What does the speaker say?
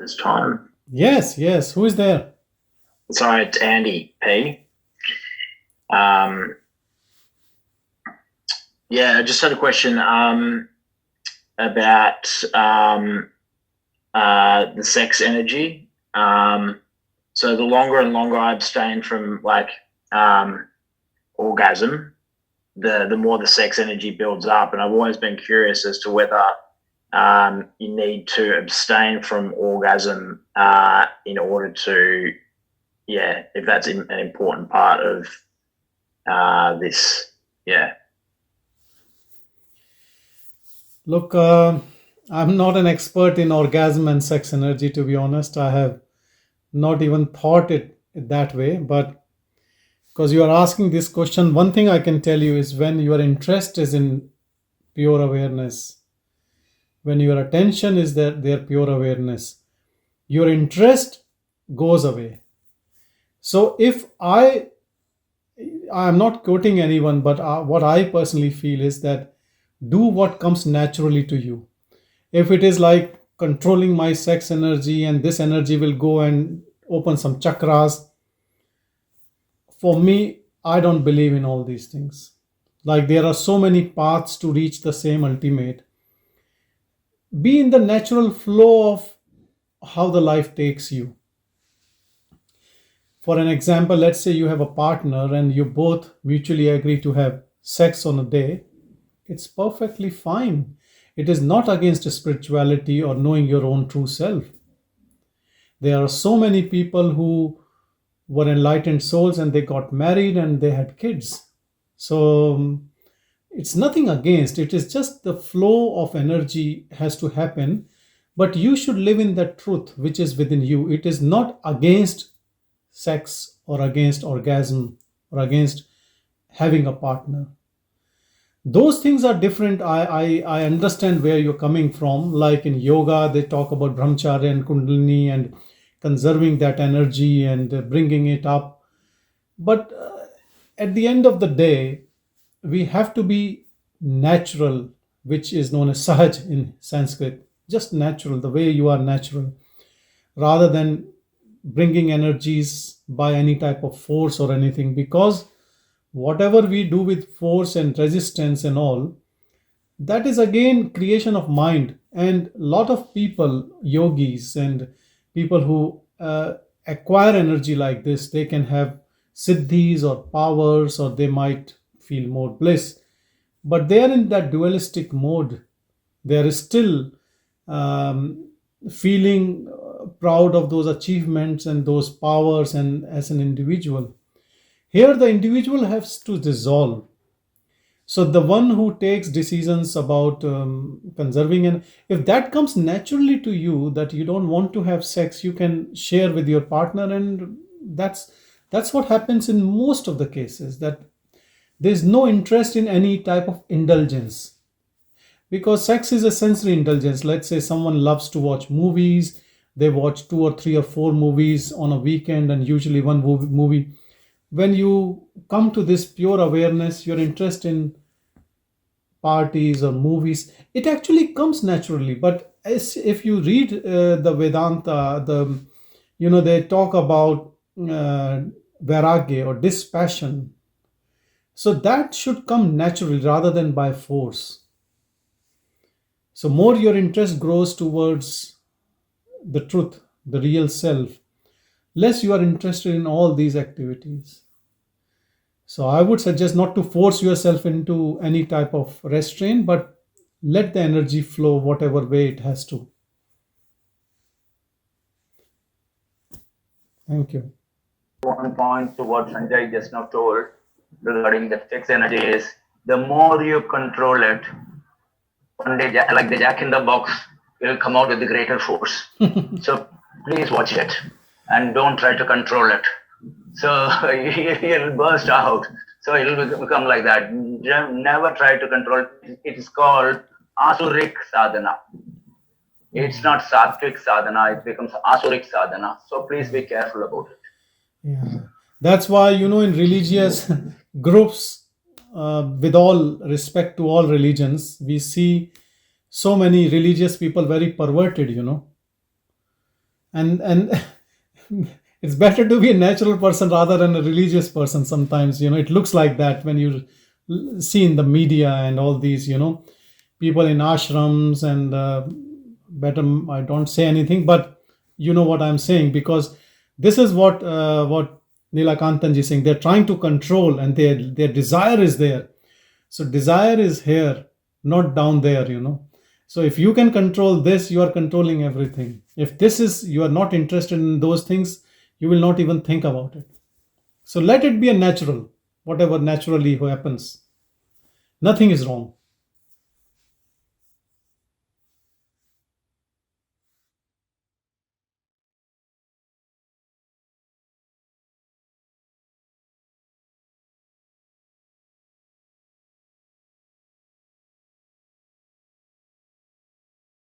this time. Yes, yes. Who is there? Sorry, it's Andy P. Yeah, I just had a question about the sex energy. So the longer and longer I abstain from like orgasm, the more the sex energy builds up. And I've always been curious as to whether you need to abstain from orgasm in order to, if that's an important part of this. Yeah. Look, I'm not an expert in orgasm and sex energy, to be honest. I have not even thought it that way. But because you are asking this question, one thing I can tell you is when your interest is in pure awareness, when your attention is their pure awareness, your interest goes away. So if I'm not quoting anyone, but what I personally feel is that do what comes naturally to you. If it is like controlling my sex energy and this energy will go and open some chakras, for me, I don't believe in all these things. Like there are so many paths to reach the same ultimate. Be in the natural flow of how the life takes you. For an example, let's say you have a partner and you both mutually agree to have sex on a day. It's perfectly fine. It is not against spirituality or knowing your own true self. There are so many people who were enlightened souls and they got married and they had kids. So it's nothing against, it is just the flow of energy has to happen. But you should live in that truth which is within you. It is not against sex or against orgasm or against having a partner. Those things are different. I understand where you're coming from. Like in yoga, they talk about brahmacharya and kundalini and conserving that energy and bringing it up. But at the end of the day, we have to be natural, which is known as sahaj in Sanskrit. Just natural, the way you are natural, rather than bringing energies by any type of force or anything. Because whatever we do with force and resistance and all, that is again creation of mind. And a lot of people, yogis and people who acquire energy like this, they can have siddhis or powers, or they might feel more bliss, but they are in that dualistic mode. They are still um, feeling proud of those achievements and those powers, and as an individual, here the individual has to dissolve. So the one who takes decisions about conserving, and if that comes naturally to you that you don't want to have sex, you can share with your partner, and that's what happens in most of the cases, that there's no interest in any type of indulgence, because sex is a sensory indulgence. Let's say someone loves to watch movies, they watch 2 or 3 or 4 movies on a weekend, and usually one movie. When you come to this pure awareness, your interest in parties or movies, it actually comes naturally. But if you read the Vedanta, they talk about vairagya or dispassion. So that should come naturally rather than by force. So more your interest grows towards the truth, the real self, less you are interested in all these activities. So I would suggest not to force yourself into any type of restraint, but let the energy flow whatever way it has to. Thank you. One point to what Sanjay just now told regarding the sex energy is the more you control it, one day, like the jack in the box, it will come out with the greater force. So please watch it and don't try to control it. So it'll burst out. So it'll become like that. Never try to control it. It is called asuric sadhana. It's not sattvic sadhana, it becomes asuric sadhana. So please be careful about it. Yeah. That's why, in religious groups, with all respect to all religions, we see so many religious people very perverted. and it's better to be a natural person rather than a religious person. Sometimes, it looks like that when you see in the media and all these, people in ashrams and better I don't say anything, but you know what I'm saying, because this is what Nilakantanji is saying. They're trying to control, and their desire is there. So desire is here, not down there, So if you can control this, you are controlling everything. If you are not interested in those things, you will not even think about it. So let it be a natural, whatever naturally happens. Nothing is wrong.